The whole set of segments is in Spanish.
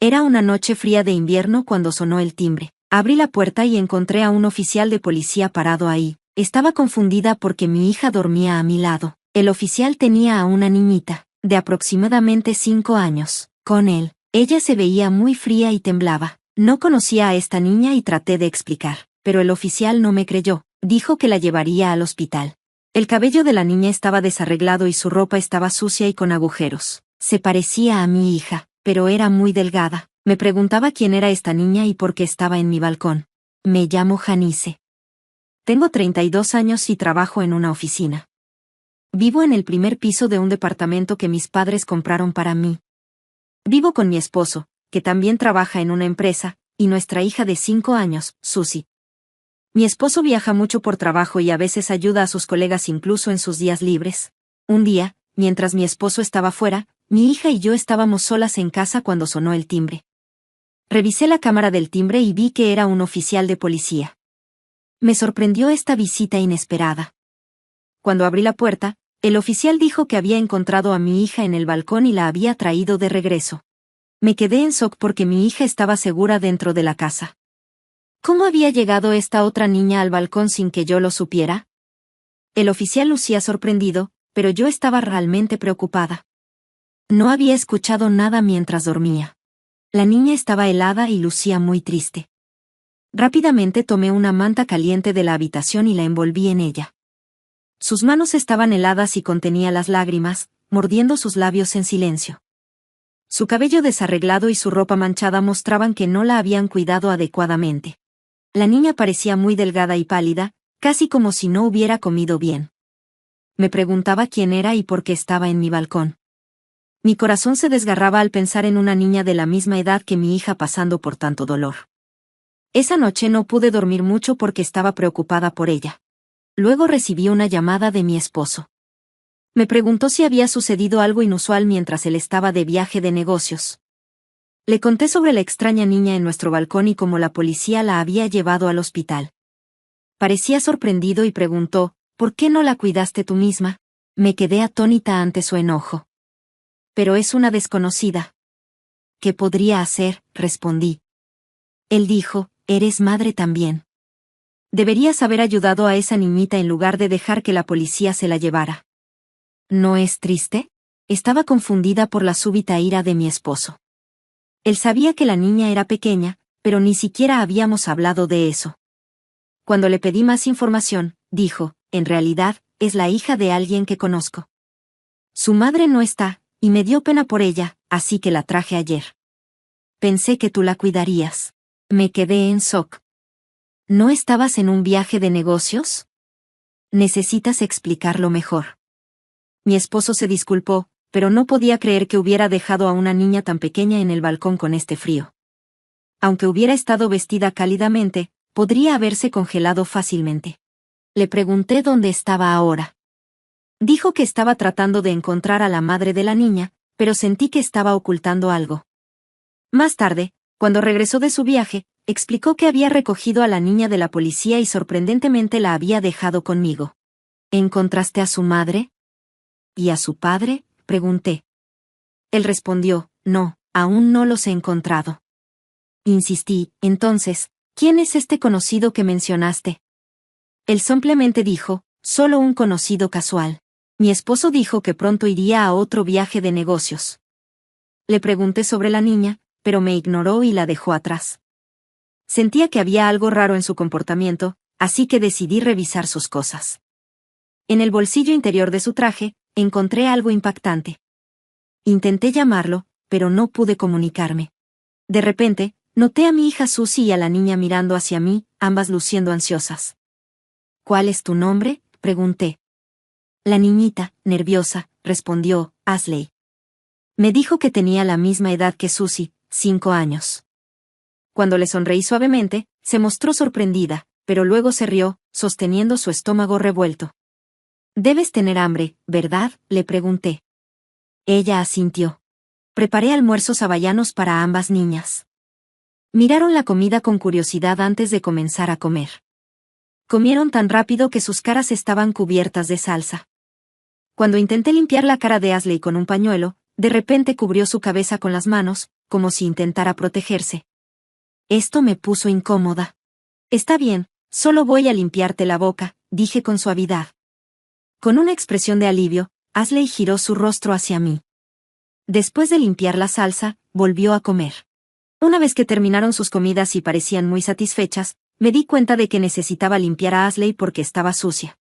Era una noche fría de invierno cuando sonó el timbre. Abrí la puerta y encontré a un oficial de policía parado ahí. Estaba confundida porque mi hija dormía a mi lado. El oficial tenía a una niñita, de aproximadamente 5 años, con él. Ella se veía muy fría y temblaba. No conocía a esta niña y traté de explicar, pero el oficial no me creyó. Dijo que la llevaría al hospital. El cabello de la niña estaba desarreglado y su ropa estaba sucia y con agujeros. Se parecía a mi hija, pero era muy delgada. Me preguntaba quién era esta niña y por qué estaba en mi balcón. Me llamo Janice. Tengo 32 años y trabajo en una oficina. Vivo en el primer piso de un departamento que mis padres compraron para mí. Vivo con mi esposo, que también trabaja en una empresa, y nuestra hija de 5 años, Susie. Mi esposo viaja mucho por trabajo y a veces ayuda a sus colegas incluso en sus días libres. Un día, mientras mi esposo estaba fuera, mi hija y yo estábamos solas en casa cuando sonó el timbre. Revisé la cámara del timbre y vi que era un oficial de policía. Me sorprendió esta visita inesperada. Cuando abrí la puerta, el oficial dijo que había encontrado a mi hija en el balcón y la había traído de regreso. Me quedé en shock porque mi hija estaba segura dentro de la casa. ¿Cómo había llegado esta otra niña al balcón sin que yo lo supiera? El oficial lucía sorprendido, pero yo estaba realmente preocupada. No había escuchado nada mientras dormía. La niña estaba helada y lucía muy triste. Rápidamente tomé una manta caliente de la habitación y la envolví en ella. Sus manos estaban heladas y contenía las lágrimas, mordiendo sus labios en silencio. Su cabello desarreglado y su ropa manchada mostraban que no la habían cuidado adecuadamente. La niña parecía muy delgada y pálida, casi como si no hubiera comido bien. Me preguntaba quién era y por qué estaba en mi balcón. Mi corazón se desgarraba al pensar en una niña de la misma edad que mi hija pasando por tanto dolor. Esa noche no pude dormir mucho porque estaba preocupada por ella. Luego recibí una llamada de mi esposo. Me preguntó si había sucedido algo inusual mientras él estaba de viaje de negocios. Le conté sobre la extraña niña en nuestro balcón y cómo la policía la había llevado al hospital. Parecía sorprendido y preguntó, ¿por qué no la cuidaste tú misma? Me quedé atónita ante su enojo. Pero es una desconocida. ¿Qué podría hacer?, respondí. Él dijo, eres madre también. Deberías haber ayudado a esa niñita en lugar de dejar que la policía se la llevara. ¿No es triste? Estaba confundida por la súbita ira de mi esposo. Él sabía que la niña era pequeña, pero ni siquiera habíamos hablado de eso. Cuando le pedí más información, dijo, en realidad, es la hija de alguien que conozco. Su madre no está, y me dio pena por ella, así que la traje ayer. Pensé que tú la cuidarías. Me quedé en shock. ¿No estabas en un viaje de negocios? Necesitas explicarlo mejor. Mi esposo se disculpó, pero no podía creer que hubiera dejado a una niña tan pequeña en el balcón con este frío. Aunque hubiera estado vestida cálidamente, podría haberse congelado fácilmente. Le pregunté dónde estaba ahora. Dijo que estaba tratando de encontrar a la madre de la niña, pero sentí que estaba ocultando algo. Más tarde, cuando regresó de su viaje, explicó que había recogido a la niña de la policía y sorprendentemente la había dejado conmigo. ¿Encontraste a su madre? ¿Y a su padre?, pregunté. Él respondió, no, aún no los he encontrado. Insistí, entonces, ¿quién es este conocido que mencionaste? Él simplemente dijo, solo un conocido casual. Mi esposo dijo que pronto iría a otro viaje de negocios. Le pregunté sobre la niña, pero me ignoró y la dejó atrás. Sentía que había algo raro en su comportamiento, así que decidí revisar sus cosas. En el bolsillo interior de su traje, encontré algo impactante. Intenté llamarlo, pero no pude comunicarme. De repente, noté a mi hija Susie y a la niña mirando hacia mí, ambas luciendo ansiosas. ¿Cuál es tu nombre?, pregunté. La niñita, nerviosa, respondió, Ashley. Me dijo que tenía la misma edad que Susie, 5 años. Cuando le sonreí suavemente, se mostró sorprendida, pero luego se rió, sosteniendo su estómago revuelto. Debes tener hambre, ¿verdad?, le pregunté. Ella asintió. Preparé almuerzos hawaianos para ambas niñas. Miraron la comida con curiosidad antes de comenzar a comer. Comieron tan rápido que sus caras estaban cubiertas de salsa. Cuando intenté limpiar la cara de Ashley con un pañuelo, de repente cubrió su cabeza con las manos, como si intentara protegerse. Esto me puso incómoda. Está bien, solo voy a limpiarte la boca, dije con suavidad. Con una expresión de alivio, Ashley giró su rostro hacia mí. Después de limpiar la salsa, volvió a comer. Una vez que terminaron sus comidas y parecían muy satisfechas, me di cuenta de que necesitaba limpiar a Ashley porque estaba sucia.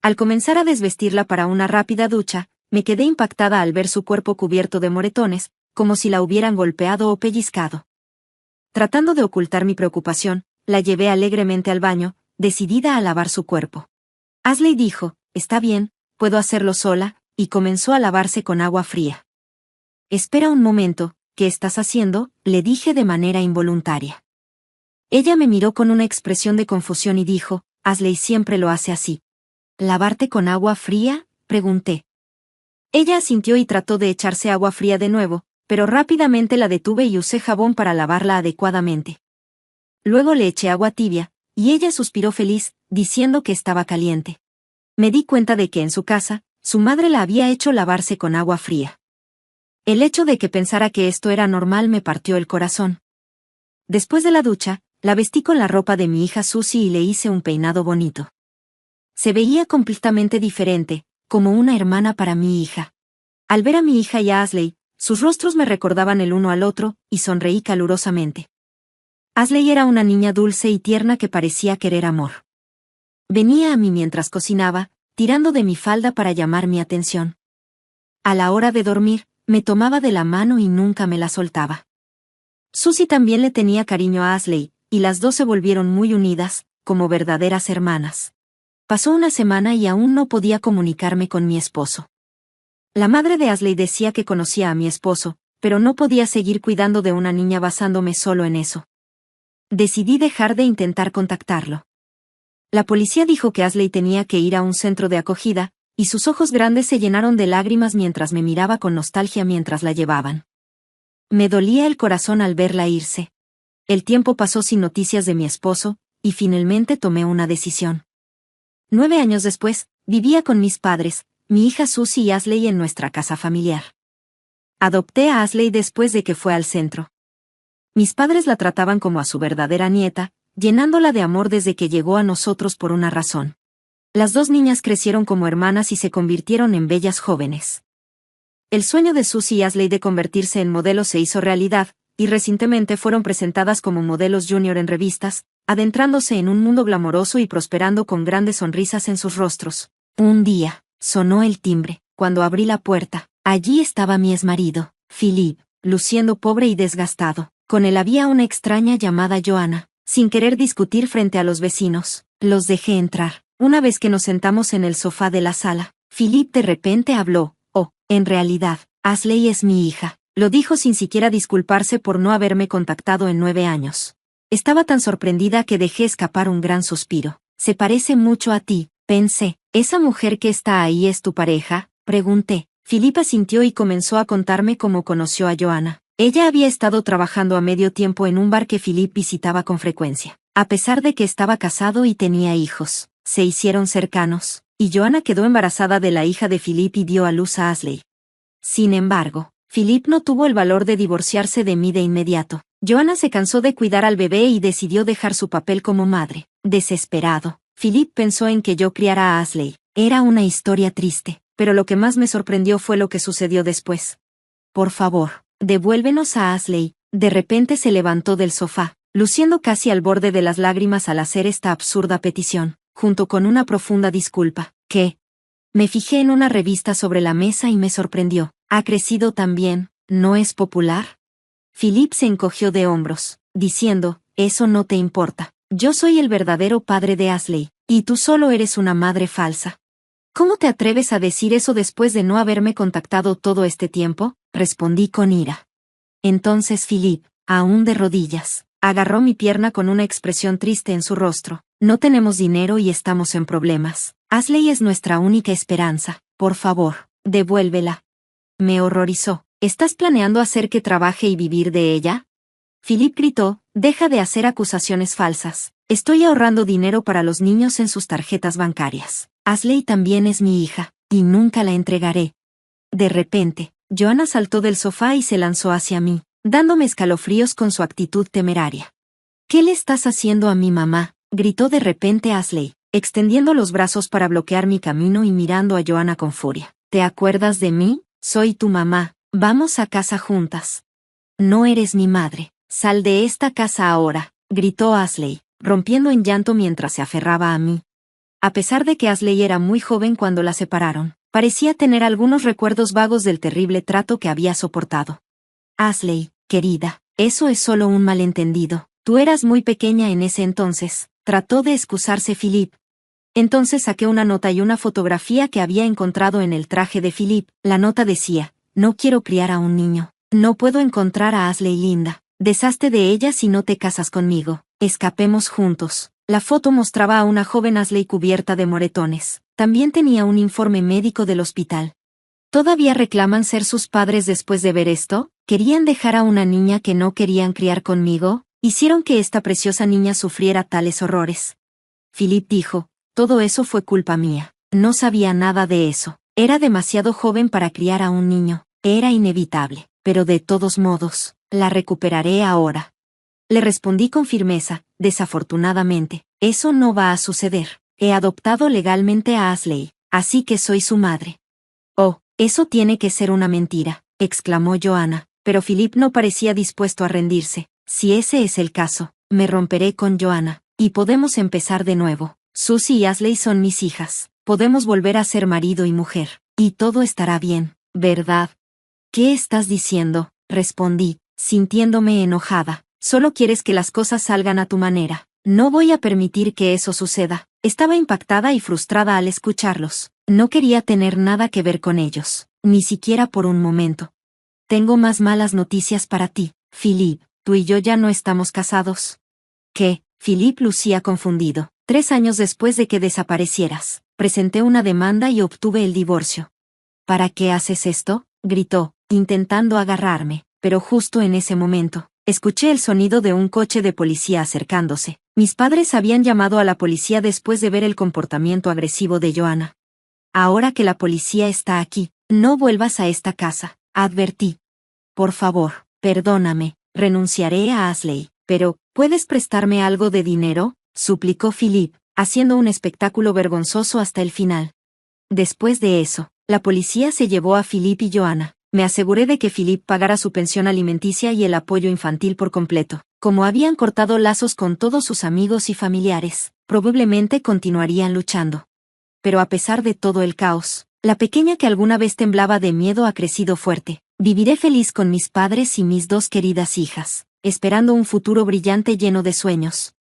Al comenzar a desvestirla para una rápida ducha, me quedé impactada al ver su cuerpo cubierto de moretones, como si la hubieran golpeado o pellizcado. Tratando de ocultar mi preocupación, la llevé alegremente al baño, decidida a lavar su cuerpo. Ashley dijo, «Está bien, puedo hacerlo sola», y comenzó a lavarse con agua fría. «Espera un momento, ¿qué estás haciendo?», le dije de manera involuntaria. Ella me miró con una expresión de confusión y dijo, «Ashley siempre lo hace así». «¿Lavarte con agua fría?», pregunté. Ella asintió y trató de echarse agua fría de nuevo, pero rápidamente la detuve y usé jabón para lavarla adecuadamente. Luego le eché agua tibia, y ella suspiró feliz, diciendo que estaba caliente. Me di cuenta de que en su casa, su madre la había hecho lavarse con agua fría. El hecho de que pensara que esto era normal me partió el corazón. Después de la ducha, la vestí con la ropa de mi hija Susie y le hice un peinado bonito. Se veía completamente diferente, como una hermana para mi hija. Al ver a mi hija y a Ashley, sus rostros me recordaban el uno al otro, y sonreí calurosamente. Ashley era una niña dulce y tierna que parecía querer amor. Venía a mí mientras cocinaba, tirando de mi falda para llamar mi atención. A la hora de dormir, me tomaba de la mano y nunca me la soltaba. Susie también le tenía cariño a Ashley, y las dos se volvieron muy unidas, como verdaderas hermanas. Pasó una semana y aún no podía comunicarme con mi esposo. La madre de Ashley decía que conocía a mi esposo, pero no podía seguir cuidando de una niña basándome solo en eso. Decidí dejar de intentar contactarlo. La policía dijo que Ashley tenía que ir a un centro de acogida, y sus ojos grandes se llenaron de lágrimas mientras me miraba con nostalgia mientras la llevaban. Me dolía el corazón al verla irse. El tiempo pasó sin noticias de mi esposo, y finalmente tomé una decisión. 9 años después, vivía con mis padres, mi hija Susie y Ashley en nuestra casa familiar. Adopté a Ashley después de que fue al centro. Mis padres la trataban como a su verdadera nieta, llenándola de amor desde que llegó a nosotros por una razón. Las dos niñas crecieron como hermanas y se convirtieron en bellas jóvenes. El sueño de Susie y Ashley de convertirse en modelos se hizo realidad, y recientemente fueron presentadas como modelos junior en revistas, adentrándose en un mundo glamoroso y prosperando con grandes sonrisas en sus rostros. Un día, sonó el timbre. Cuando abrí la puerta, allí estaba mi exmarido, Philip, luciendo pobre y desgastado. Con él había una extraña llamada Joanna. Sin querer discutir frente a los vecinos, los dejé entrar. Una vez que nos sentamos en el sofá de la sala, Philip de repente habló. «Oh, en realidad, Ashley es mi hija», lo dijo sin siquiera disculparse por no haberme contactado en 9 años. Estaba tan sorprendida que dejé escapar un gran suspiro. «Se parece mucho a ti», pensé. «¿Esa mujer que está ahí es tu pareja?», pregunté. Philip asintió y comenzó a contarme cómo conoció a Joanna. Ella había estado trabajando a medio tiempo en un bar que Philip visitaba con frecuencia. A pesar de que estaba casado y tenía hijos, se hicieron cercanos, y Joanna quedó embarazada de la hija de Philip y dio a luz a Ashley. Sin embargo, Philip no tuvo el valor de divorciarse de mí de inmediato. Joanna se cansó de cuidar al bebé y decidió dejar su papel como madre. Desesperado, Philip pensó en que yo criara a Ashley. Era una historia triste, pero lo que más me sorprendió fue lo que sucedió después. «Por favor, devuélvenos a Ashley». De repente se levantó del sofá, luciendo casi al borde de las lágrimas al hacer esta absurda petición, junto con una profunda disculpa. «¿Qué?». Me fijé en una revista sobre la mesa y me sorprendió. «Ha crecido también, ¿no es popular?». Philip se encogió de hombros, diciendo, «Eso no te importa. Yo soy el verdadero padre de Ashley, y tú solo eres una madre falsa». «¿Cómo te atreves a decir eso después de no haberme contactado todo este tiempo?», respondí con ira. Entonces Philip, aún de rodillas, agarró mi pierna con una expresión triste en su rostro. «No tenemos dinero y estamos en problemas. Ashley es nuestra única esperanza. Por favor, devuélvela». Me horrorizó. «¿Estás planeando hacer que trabaje y vivir de ella?». Philip gritó, «Deja de hacer acusaciones falsas. Estoy ahorrando dinero para los niños en sus tarjetas bancarias. Ashley también es mi hija, y nunca la entregaré». De repente, Joanna saltó del sofá y se lanzó hacia mí. dándome escalofríos con su actitud temeraria. ¿Qué le estás haciendo a mi mamá?, gritó de repente Ashley, extendiendo los brazos para bloquear mi camino y mirando a Joanna con furia. ¿Te acuerdas de mí? Soy tu mamá, vamos a casa juntas. No eres mi madre, sal de esta casa ahora, gritó Ashley, rompiendo en llanto mientras se aferraba a mí. A pesar de que Ashley era muy joven cuando la separaron, parecía tener algunos recuerdos vagos del terrible trato que había soportado. Ashley, querida, eso es solo un malentendido. Tú eras muy pequeña en ese entonces, trató de excusarse Philip. Entonces saqué una nota y una fotografía que había encontrado en el traje de Philip. La nota decía: no quiero criar a un niño. No puedo encontrar a Ashley linda. Deshazte de ella si no te casas conmigo. Escapemos juntos. La foto mostraba a una joven Ashley cubierta de moretones. También tenía un informe médico del hospital. ¿Todavía reclaman ser sus padres después de ver esto? ¿Querían dejar a una niña que no querían criar conmigo? ¿Hicieron que esta preciosa niña sufriera tales horrores? Philip dijo: todo eso fue culpa mía. No sabía nada de eso. Era demasiado joven para criar a un niño. Era inevitable. Pero de todos modos, la recuperaré ahora. Le respondí con firmeza: desafortunadamente, eso no va a suceder. He adoptado legalmente a Ashley, así que soy su madre. Oh, eso tiene que ser una mentira, exclamó Joanna, pero Philip no parecía dispuesto a rendirse. Si ese es el caso, me romperé con Joanna, y podemos empezar de nuevo. Susie y Ashley son mis hijas. Podemos volver a ser marido y mujer, y todo estará bien, ¿verdad? ¿Qué estás diciendo?, respondí, sintiéndome enojada. Solo quieres que las cosas salgan a tu manera. No voy a permitir que eso suceda. Estaba impactada y frustrada al escucharlos. No quería tener nada que ver con ellos, ni siquiera por un momento. Tengo más malas noticias para ti, Philip. Tú y yo ya no estamos casados. ¿Qué? Philip lucía confundido. 3 años después de que desaparecieras, presenté una demanda y obtuve el divorcio. ¿Para qué haces esto?, gritó, intentando agarrarme, pero justo en ese momento, escuché el sonido de un coche de policía acercándose. Mis padres habían llamado a la policía después de ver el comportamiento agresivo de Joanna. Ahora que la policía está aquí, no vuelvas a esta casa, advertí. Por favor, perdóname, renunciaré a Ashley, pero, ¿puedes prestarme algo de dinero?, suplicó Philip, haciendo un espectáculo vergonzoso hasta el final. Después de eso, la policía se llevó a Philip y Joanna. Me aseguré de que Philip pagara su pensión alimenticia y el apoyo infantil por completo. Como habían cortado lazos con todos sus amigos y familiares, probablemente continuarían luchando. Pero a pesar de todo el caos, la pequeña que alguna vez temblaba de miedo ha crecido fuerte. Viviré feliz con mis padres y mis 2 queridas hijas, esperando un futuro brillante lleno de sueños.